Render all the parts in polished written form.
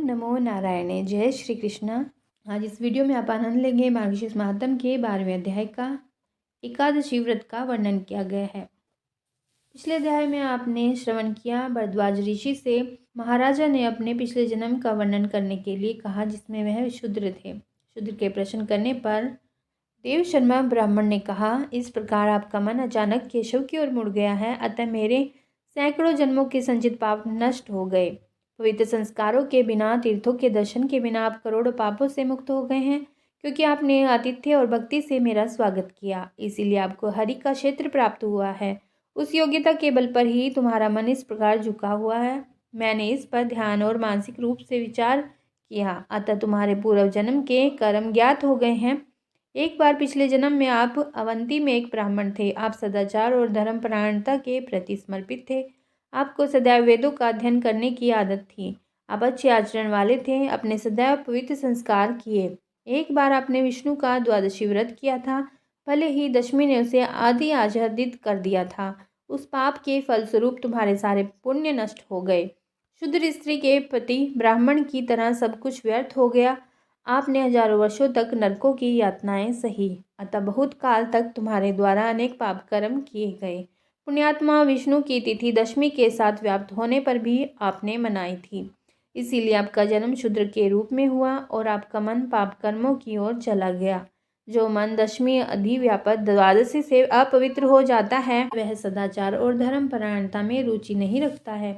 नमो नारायणे। जय श्री कृष्ण। आज इस वीडियो में आप आनंद लेंगे मार्गशीर्ष माहत्म्य के 12वें अध्याय का एकादशी व्रत का वर्णन किया गया है। पिछले अध्याय में आपने श्रवण किया भरद्वाज ऋषि से महाराजा ने अपने पिछले जन्म का वर्णन करने के लिए कहा, जिसमें वह शूद्र थे। शूद्र के प्रश्न करने पर देव शर्मा ब्राह्मण ने कहा, इस प्रकार आपका मन अचानक केशव की ओर मुड़ गया है, अतः मेरे सैकड़ों जन्मों के संचित पाप नष्ट हो गए। पवित्र संस्कारों के बिना, तीर्थों के दर्शन के बिना आप करोड़ों पापों से मुक्त हो गए हैं, क्योंकि आपने आतिथ्य और भक्ति से मेरा स्वागत किया। इसीलिए आपको हरि का क्षेत्र प्राप्त हुआ है। उस योग्यता के बल पर ही तुम्हारा मन इस प्रकार झुका हुआ है। मैंने इस पर ध्यान और मानसिक रूप से विचार किया, अतः तुम्हारे पूर्व जन्म के कर्म ज्ञात हो गए हैं। एक बार पिछले जन्म में आप अवंती में एक ब्राह्मण थे। आप सदाचार और धर्मपरायणता के प्रति समर्पित थे। आपको सदैव वेदों का अध्ययन करने की आदत थी। आप अच्छे आचरण वाले थे, अपने सदैव पवित्र संस्कार किए। एक बार आपने विष्णु का द्वादशी व्रत किया था, भले ही दशमी ने उसे आदि आच्छादित कर दिया था। उस पाप के फलस्वरूप तुम्हारे सारे पुण्य नष्ट हो गए। शूद्र स्त्री के पति ब्राह्मण की तरह सब कुछ व्यर्थ हो गया। आपने हजारों वर्षों तक नरकों की यातनाएं सही, अतः बहुत काल तक तुम्हारे द्वारा अनेक पाप कर्म किए गए। पुण्यात्मा विष्णु की तिथि दशमी के साथ व्याप्त होने पर भी आपने मनाई थी। इसीलिए आपका जन्म शूद्र के रूप में हुआ और आपका मन पाप कर्मों की ओर चला गया। जो मन दशमी अधिव्यापक द्वादशी से अपवित्र हो जाता है, वह सदाचार और धर्मपरायणता में रुचि नहीं रखता है।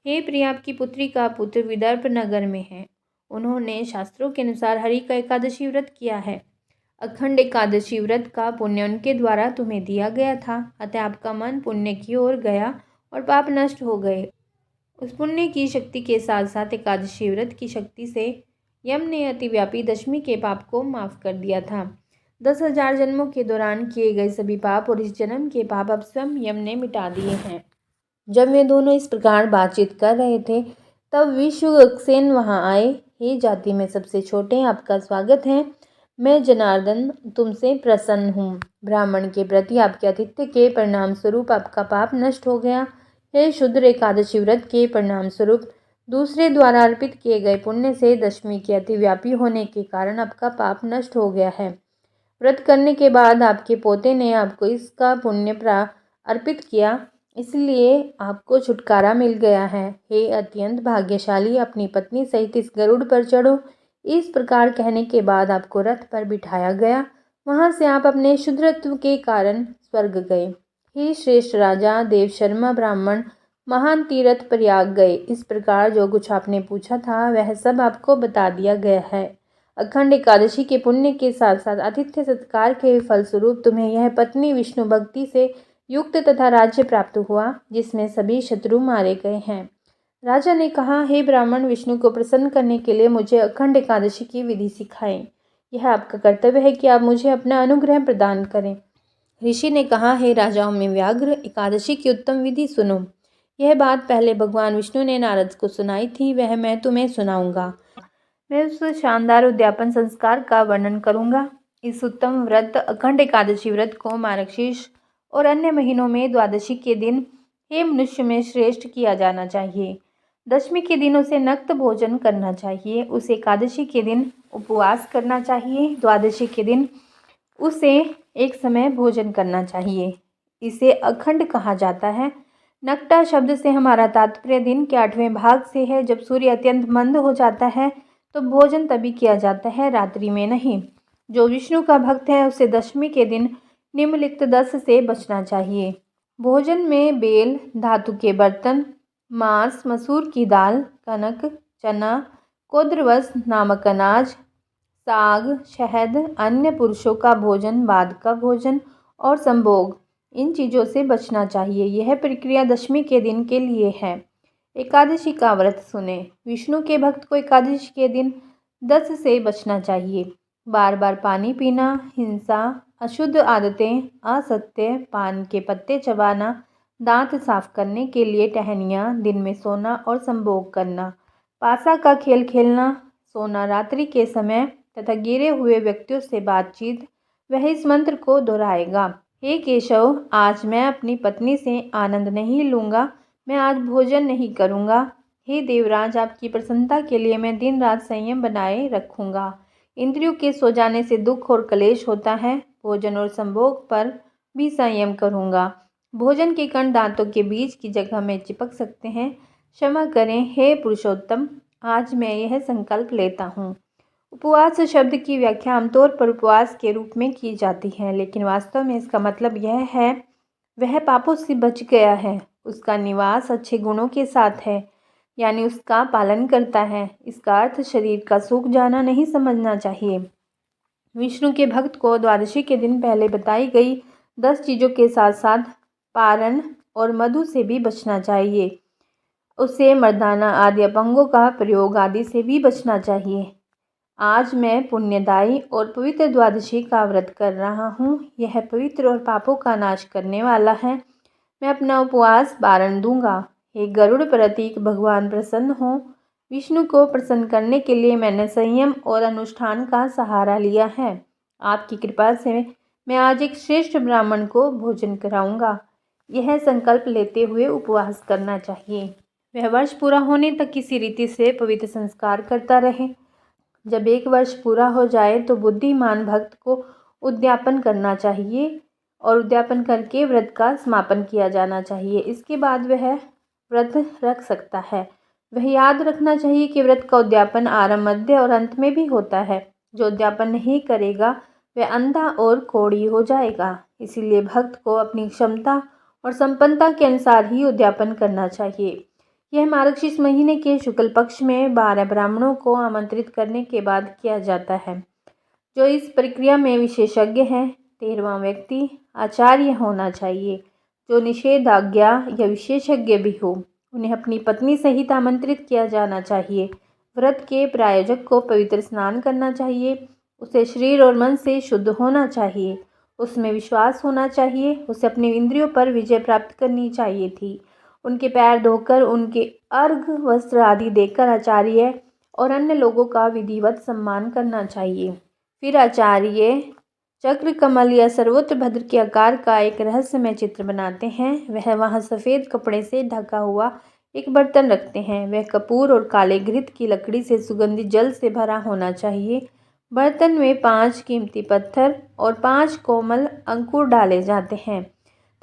हे प्रिय, आपकी पुत्री का पुत्र विदर्भ नगर में है। उन्होंने शास्त्रों के अनुसार हरि का एकादशी व्रत किया है। अखंड एकादशी व्रत का पुण्य उनके द्वारा तुम्हें दिया गया था, अतः आपका मन पुण्य की ओर गया और पाप नष्ट हो गए। उस पुण्य की शक्ति के साथ साथ एकादशी व्रत की शक्ति से यम ने अतिव्यापी दशमी के पाप को माफ कर दिया था। 10,000 जन्मों के दौरान किए गए सभी पाप और इस जन्म के पाप अब स्वयं यम ने मिटा दिए हैं। जब वे दोनों इस प्रकार बातचीत कर रहे थे, तब विश्वक्सेन वहां आए। हे जाति में सबसे छोटे, आपका स्वागत है। मैं जनार्दन तुमसे प्रसन्न हूँ। ब्राह्मण के प्रति आपके आतिथ्य के परिणाम स्वरूप आपका पाप नष्ट हो गया। हे शूद्र, एकादशी व्रत के परिणाम स्वरूप दूसरे द्वारा अर्पित किए गए पुण्य से दशमी के अतिव्यापी होने के कारण आपका पाप नष्ट हो गया है। व्रत करने के बाद आपके पोते ने आपको इसका पुण्य अर्पित किया, इसलिए आपको छुटकारा मिल गया है। हे अत्यंत भाग्यशाली, अपनी पत्नी सहित इस गरुड़ पर चढ़ो। इस प्रकार कहने के बाद आपको रथ पर बिठाया गया। वहां से आप अपने शूद्रत्व के कारण स्वर्ग गए। हे श्रेष्ठ राजा, देव शर्मा ब्राह्मण महान तीर्थ प्रयाग गए। इस प्रकार जो कुछ आपने पूछा था वह सब आपको बता दिया गया है। अखंड एकादशी के पुण्य के साथ साथ आतिथ्य सत्कार के फलस्वरूप तुम्हें यह पत्नी विष्णु भक्ति से युक्त तथा राज्य प्राप्त हुआ, जिसमें सभी शत्रु मारे गए हैं। राजा ने कहा, हे ब्राह्मण, विष्णु को प्रसन्न करने के लिए मुझे अखंड एकादशी की विधि सिखाएं। यह आपका कर्तव्य है कि आप मुझे अपना अनुग्रह प्रदान करें। ऋषि ने कहा, हे राजाओं में व्याघ्र, एकादशी की उत्तम विधि सुनो। यह बात पहले भगवान विष्णु ने नारद को सुनाई थी, वह मैं तुम्हें सुनाऊंगा। मैं उस शानदार उद्यापन संस्कार का वर्णन करूंगा। इस उत्तम व्रत अखंड एकादशी व्रत को मार्गशीर्ष और अन्य महीनों में द्वादशी के दिन हे मनुष्य में श्रेष्ठ किया जाना चाहिए। दशमी के दिन उसे नक्त भोजन करना चाहिए। उस एकादशी के दिन उपवास करना चाहिए। द्वादशी के दिन उसे एक समय भोजन करना चाहिए। इसे अखंड कहा जाता है। नक्टा शब्द से हमारा तात्पर्य दिन के 8वें भाग से है। जब सूर्य अत्यंत मंद हो जाता है तो भोजन तभी किया जाता है, रात्रि में नहीं। जो विष्णु का भक्त है उसे दशमी के दिन निम्नलिखित 10 से बचना चाहिए। भोजन में बेल, धातु के बर्तन, मांस, मसूर की दाल, कनक, चना, कोद्रवस नामक अनाज, साग, शहद, अन्य पुरुषों का भोजन, बाद का भोजन और संभोग, इन चीज़ों से बचना चाहिए। यह प्रक्रिया दशमी के दिन के लिए है। एकादशी का व्रत सुने। विष्णु के भक्त को एकादशी के दिन 10 से बचना चाहिए। बार बार पानी पीना, हिंसा, अशुद्ध आदतें, असत्य, पान के पत्ते चबाना, दांत साफ करने के लिए टहनियाँ, दिन में सोना और संभोग करना, पासा का खेल खेलना, सोना रात्रि के समय तथा गिरे हुए व्यक्तियों से बातचीत, वह इस मंत्र को दोहराएगा। हे केशव, आज मैं अपनी पत्नी से आनंद नहीं लूँगा। मैं आज भोजन नहीं करूँगा। हे देवराज, आपकी प्रसन्नता के लिए मैं दिन रात संयम बनाए रखूंगा। इंद्रियों के सो जाने से दुख और क्लेश होता है। भोजन और संभोग पर भी संयम करूंगा। भोजन के कण दांतों के बीच की जगह में चिपक सकते हैं। क्षमा करें हे पुरुषोत्तम, आज मैं यह संकल्प लेता हूँ। उपवास शब्द की व्याख्या आमतौर पर उपवास के रूप में की जाती है, लेकिन वास्तव में इसका मतलब यह है वह पापों से बच गया है, उसका निवास अच्छे गुणों के साथ है, यानी उसका पालन करता है। इसका अर्थ शरीर का सूख जाना नहीं समझना चाहिए। विष्णु के भक्त को द्वादशी के दिन पहले बताई गई 10 चीज़ों के साथ साथ पारण और मधु से भी बचना चाहिए। उसे मर्दाना आदि अपंगों का प्रयोग आदि से भी बचना चाहिए। आज मैं पुण्यदायी और पवित्र द्वादशी का व्रत कर रहा हूँ। यह पवित्र और पापों का नाश करने वाला है। मैं अपना उपवास पारण दूंगा। हे गरुड़ प्रतीक भगवान प्रसन्न हो। विष्णु को प्रसन्न करने के लिए मैंने संयम और अनुष्ठान का सहारा लिया है। आपकी कृपा से मैं आज एक श्रेष्ठ ब्राह्मण को भोजन कराऊंगा। यह संकल्प लेते हुए उपवास करना चाहिए। वह वर्ष पूरा होने तक किसी रीति से पवित्र संस्कार करता रहे। जब 1 वर्ष पूरा हो जाए तो बुद्धिमान भक्त को उद्यापन करना चाहिए और उद्यापन करके व्रत का समापन किया जाना चाहिए। इसके बाद वह व्रत रख सकता है। वह याद रखना चाहिए कि व्रत का उद्यापन आरंभ, मध्य और अंत में भी होता है। जो उद्यापन नहीं करेगा वह अंधा और कोढ़ी हो जाएगा। इसीलिए भक्त को अपनी क्षमता और संपन्नता के अनुसार ही उद्यापन करना चाहिए। यह मार्गशीर्ष महीने के शुक्ल पक्ष में 12 ब्राह्मणों को आमंत्रित करने के बाद किया जाता है। जो इस प्रक्रिया में विशेषज्ञ हैं, 13वां व्यक्ति आचार्य होना चाहिए, जो निषेधाज्ञा या विशेषज्ञ भी हो। उन्हें अपनी पत्नी सहित आमंत्रित किया जाना चाहिए। व्रत के प्रायोजक को पवित्र स्नान करना चाहिए। उसे शरीर और मन से शुद्ध होना चाहिए। उसमें विश्वास होना चाहिए। उसे अपनी इंद्रियों पर विजय प्राप्त करनी चाहिए थी। उनके पैर धोकर उनके अर्घ्य वस्त्र आदि देकर आचार्य और अन्य लोगों का विधिवत सम्मान करना चाहिए। फिर आचार्य चक्र, कमल या सर्वोत्तर भद्र के आकार का एक रहस्यमय चित्र बनाते हैं। वह वहाँ सफ़ेद कपड़े से ढका हुआ एक बर्तन रखते हैं। वह कपूर और काले घृत की लकड़ी से सुगंधित जल से भरा होना चाहिए। बर्तन में 5 कीमती पत्थर और 5 कोमल अंकुर डाले जाते हैं।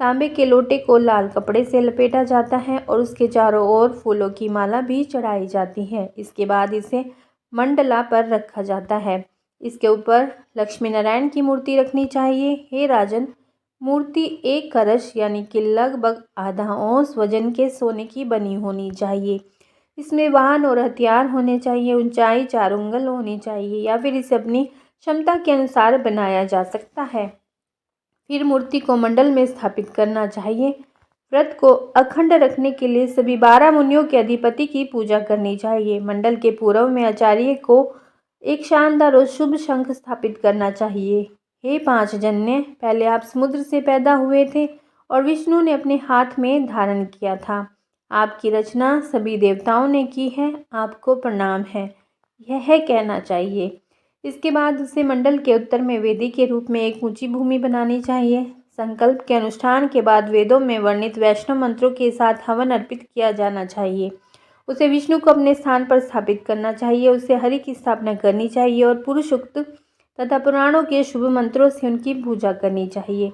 तांबे के लोटे को लाल कपड़े से लपेटा जाता है और उसके चारों ओर फूलों की माला भी चढ़ाई जाती है। इसके बाद इसे मंडला पर रखा जाता है। इसके ऊपर लक्ष्मी नारायण की मूर्ति रखनी चाहिए। हे राजन, मूर्ति 1 कलश यानी कि लगभग आधा औंस वजन के सोने की बनी होनी चाहिए। इसमें वाहन और हथियार होने चाहिए। ऊंचाई 4 अंगुल होनी चाहिए या फिर इसे अपनी क्षमता के अनुसार बनाया जा सकता है। फिर मूर्ति को मंडल में स्थापित करना चाहिए। व्रत को अखंड रखने के लिए सभी 12 मुनियों के अधिपति की पूजा करनी चाहिए। मंडल के पूर्व में आचार्य को एक शानदार और शुभ शंख स्थापित करना चाहिए। हे 5 जन्य, पहले आप समुद्र से पैदा हुए थे और विष्णु ने अपने हाथ में धारण किया था। आपकी रचना सभी देवताओं ने की है। आपको प्रणाम है, यह कहना चाहिए। इसके बाद उसे मंडल के उत्तर में वेदी के रूप में एक ऊंची भूमि बनानी चाहिए। संकल्प के अनुष्ठान के बाद वेदों में वर्णित वैष्णव मंत्रों के साथ हवन अर्पित किया जाना चाहिए। उसे विष्णु को अपने स्थान पर स्थापित करना चाहिए। उसे हरि की स्थापना करनी चाहिए और पुरुषोक्त तथा पुराणों के शुभ मंत्रों से उनकी पूजा करनी चाहिए।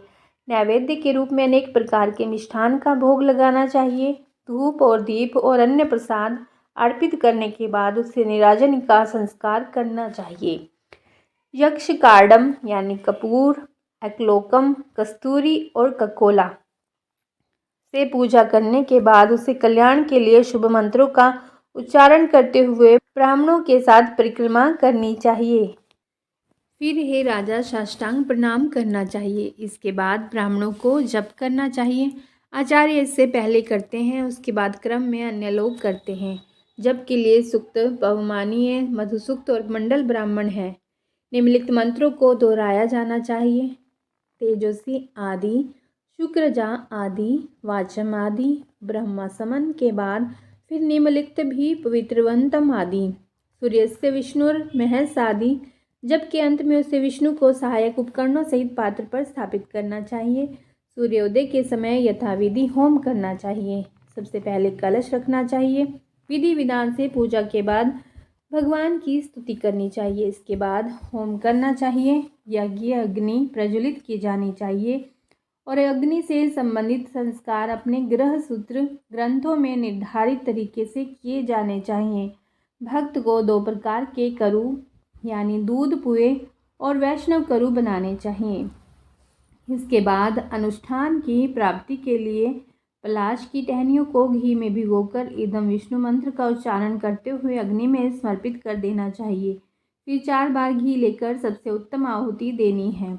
नैवेद्य के रूप में अनेक प्रकार के मिष्ठान का भोग लगाना चाहिए। धूप और दीप और अन्य प्रसाद अर्पित करने के बाद उसे नीराजन का संस्कार करना चाहिए। यक्ष कार्डम यानी कपूर, एक्लोकम, कस्तूरी और ककोला से पूजा करने के बाद उसे कल्याण के लिए शुभ मंत्रों का उच्चारण करते हुए ब्राह्मणों के साथ परिक्रमा करनी चाहिए। फिर हे राजा, साष्टांग प्रणाम करना चाहिए। इसके बाद ब्राह्मणों को जप करना चाहिए। आचार्य इससे पहले करते हैं, उसके बाद क्रम में अन्य लोग करते हैं। जप के लिए सुक्त, बहुमानीय, मधुसूक्त और मंडल ब्राह्मण है। निम्नलिखित मंत्रों को दोहराया जाना चाहिए। तेजस्वी आदि, शुक्रजा आदि, वाचम आदि, ब्रह्मा समन के बाद फिर निम्नलिखित भी पवित्रवंतम आदि, सूर्यस्य विष्णुर महस आदि। जबकि अंत में उसे विष्णु को सहायक उपकरणों सहित पात्र पर स्थापित करना चाहिए। सूर्योदय के समय यथाविधि होम करना चाहिए। सबसे पहले कलश रखना चाहिए। विधि विधान से पूजा के बाद भगवान की स्तुति करनी चाहिए। इसके बाद होम करना चाहिए। यज्ञ अग्नि प्रज्वलित की जानी चाहिए और अग्नि से संबंधित संस्कार अपने ग्रह सूत्र ग्रंथों में निर्धारित तरीके से किए जाने चाहिए। भक्त को 2 प्रकार के करु यानी दूध पुए और वैष्णव करु बनाने चाहिए। इसके बाद अनुष्ठान की प्राप्ति के लिए पलाश की टहनियों को घी में भिगोकर इदम विष्णु मंत्र का उच्चारण करते हुए अग्नि में समर्पित कर देना चाहिए। फिर 4 बार घी लेकर सबसे उत्तम आहुति देनी है।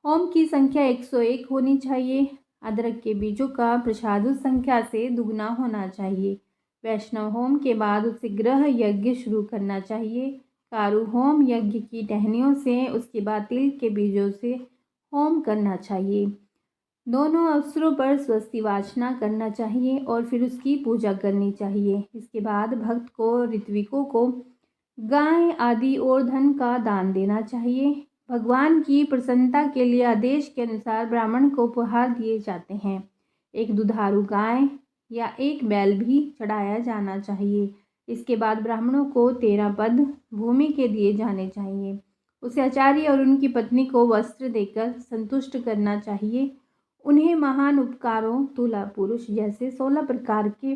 होम की संख्या 101 होनी चाहिए। अदरक के बीजों का प्रसाद उस संख्या से दुगना होना चाहिए। वैष्णव होम के बाद उसे ग्रह यज्ञ शुरू करना चाहिए। कारू होम यज्ञ की टहनियों से, उसके बाद तिल के बीजों से होम करना चाहिए। दोनों अवसरों पर स्वस्ति वाचना करना चाहिए और फिर उसकी पूजा करनी चाहिए। इसके बाद भक्त को ऋत्विकों को गाय आदि और धन का दान देना चाहिए। भगवान की प्रसन्नता के लिए आदेश के अनुसार ब्राह्मण को उपहार दिए जाते हैं। एक दुधारू गाय या एक बैल भी चढ़ाया जाना चाहिए। इसके बाद ब्राह्मणों को 13 पद भूमि के दिए जाने चाहिए। उसे आचार्य और उनकी पत्नी को वस्त्र देकर संतुष्ट करना चाहिए। उन्हें महान उपकारों तुला पुरुष जैसे 16 प्रकार के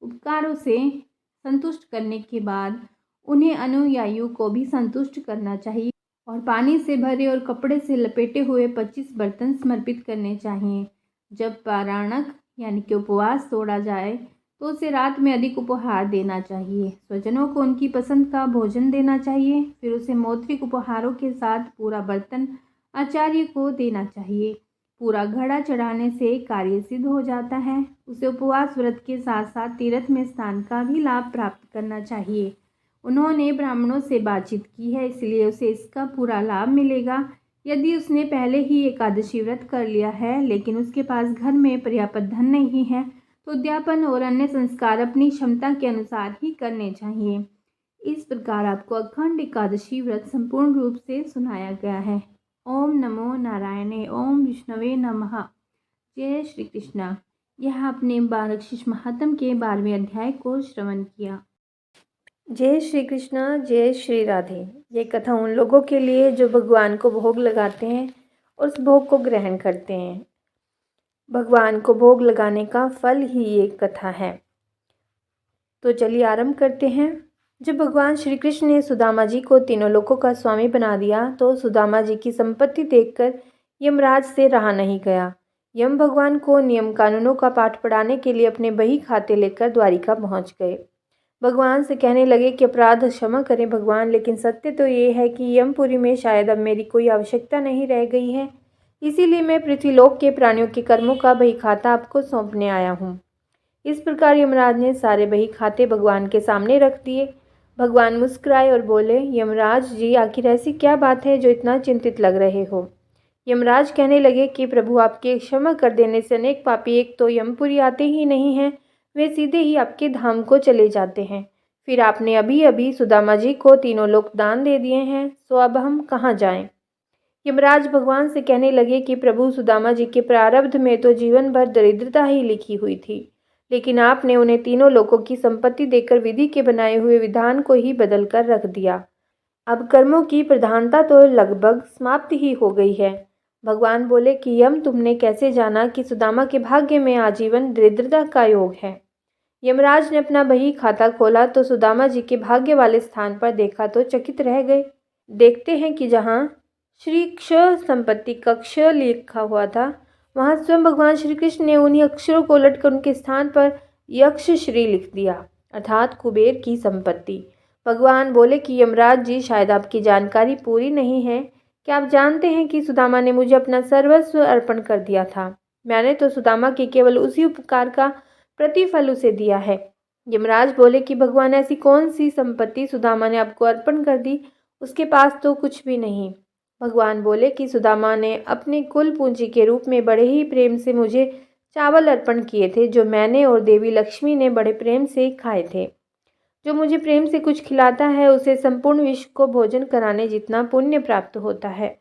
उपकारों से संतुष्ट करने के बाद उन्हें अनुयायियों को भी संतुष्ट करना चाहिए और पानी से भरे और कपड़े से लपेटे हुए 25 बर्तन समर्पित करने चाहिए। जब पारायणक यानी कि उपवास तोड़ा जाए तो उसे रात में अधिक उपहार देना चाहिए। स्वजनों को उनकी पसंद का भोजन देना चाहिए। फिर उसे मौद्रिक उपहारों के साथ पूरा बर्तन आचार्य को देना चाहिए। पूरा घड़ा चढ़ाने से कार्य सिद्ध हो जाता है। उसे उपवास व्रत के साथ साथ तीर्थ में स्नान का भी लाभ प्राप्त करना चाहिए। उन्होंने ब्राह्मणों से बातचीत की है, इसलिए उसे इसका पूरा लाभ मिलेगा। यदि उसने पहले ही एकादशी व्रत कर लिया है लेकिन उसके पास घर में पर्याप्त धन नहीं है तो उद्यापन और अन्य संस्कार अपनी क्षमता के अनुसार ही करने चाहिए। इस प्रकार आपको अखंड एकादशी व्रत संपूर्ण रूप से सुनाया गया है। ओम नमो नारायणे। ओम विष्णवे नमः। जय श्री कृष्णा। यह आपने मार्गशीर्ष महात्म के 12वें अध्याय को श्रवण किया। जय श्री कृष्णा। जय श्री राधे। ये कथा उन लोगों के लिए जो भगवान को भोग लगाते हैं और उस भोग को ग्रहण करते हैं। भगवान को भोग लगाने का फल ही ये कथा है। तो चलिए आरंभ करते हैं। जब भगवान श्री कृष्ण ने सुदामा जी को तीनों लोकों का स्वामी बना दिया तो सुदामा जी की संपत्ति देखकर यमराज से रहा नहीं गया। यम भगवान को नियम कानूनों का पाठ पढ़ाने के लिए अपने बही खाते लेकर द्वारिका पहुंच गए। भगवान से कहने लगे कि अपराध क्षमा करें भगवान, लेकिन सत्य तो ये है कि यमपुरी में शायद अब मेरी कोई आवश्यकता नहीं रह गई है, इसीलिए मैं पृथ्वीलोक के प्राणियों के कर्मों का बही खाता आपको सौंपने आया हूँ। इस प्रकार यमराज ने सारे बही खाते भगवान के सामने रख दिए। भगवान मुस्कुराए और बोले, यमराज जी, आखिर ऐसी क्या बात है जो इतना चिंतित लग रहे हो। यमराज कहने लगे कि प्रभु, आपके क्षमा कर देने से अनेक पापी एक तो यमपुरी आते ही नहीं हैं, वे सीधे ही आपके धाम को चले जाते हैं। फिर आपने अभी अभी सुदामा जी को तीनों लोक दान दे दिए हैं, सो अब हम कहाँ जाएं। यमराज भगवान से कहने लगे कि प्रभु, सुदामा जी के प्रारब्ध में तो जीवन भर दरिद्रता ही लिखी हुई थी, लेकिन आपने उन्हें तीनों लोकों की संपत्ति देकर विधि के बनाए हुए विधान को ही बदल कर रख दिया। अब कर्मों की प्रधानता तो लगभग समाप्त ही हो गई है। भगवान बोले कि यम, तुमने कैसे जाना कि सुदामा के भाग्य में आजीवन दरिद्रता का योग है। यमराज ने अपना बही खाता खोला तो सुदामा जी के भाग्य वाले स्थान पर देखा तो चकित रह गए। देखते हैं कि जहाँ श्री क्ष संपत्ति कक्ष लिखा हुआ था, वहाँ स्वयं भगवान श्री कृष्ण ने उन्हीं अक्षरों को उलटकर उनके स्थान पर यक्ष श्री लिख दिया, अर्थात कुबेर की संपत्ति। भगवान बोले कि यमराज जी, शायद आपकी जानकारी पूरी नहीं है। क्या आप जानते हैं कि सुदामा ने मुझे अपना सर्वस्व अर्पण कर दिया था। मैंने तो सुदामा के केवल उसी उपकार का प्रतिफल उसे दिया है। यमराज बोले कि भगवान, ऐसी कौन सी संपत्ति सुदामा ने आपको अर्पण कर दी, उसके पास तो कुछ भी नहीं। भगवान बोले कि सुदामा ने अपने कुल पूंजी के रूप में बड़े ही प्रेम से मुझे चावल अर्पण किए थे, जो मैंने और देवी लक्ष्मी ने बड़े प्रेम से खाए थे। जो मुझे प्रेम से कुछ खिलाता है उसे संपूर्ण विश्व को भोजन कराने जितना पुण्य प्राप्त होता है,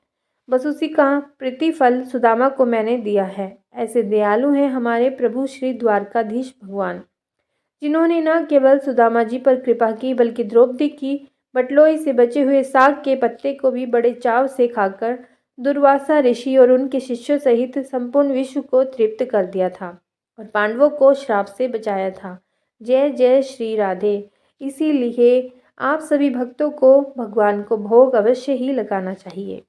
बस उसी का प्रतिफल सुदामा को मैंने दिया है। ऐसे दयालु हैं हमारे प्रभु श्री द्वारकाधीश भगवान। जिन्होंने न केवल सुदामा जी पर कृपा की बल्कि द्रौपदी की बटलोई से बचे हुए साग के पत्ते को भी बड़े चाव से खाकर दुर्वासा ऋषि और उनके शिष्यों सहित संपूर्ण विश्व को तृप्त कर दिया था और पांडवों को श्राप से बचाया था। जय जय श्री राधे। इसीलिए आप सभी भक्तों को भगवान को भोग अवश्य ही लगाना चाहिए।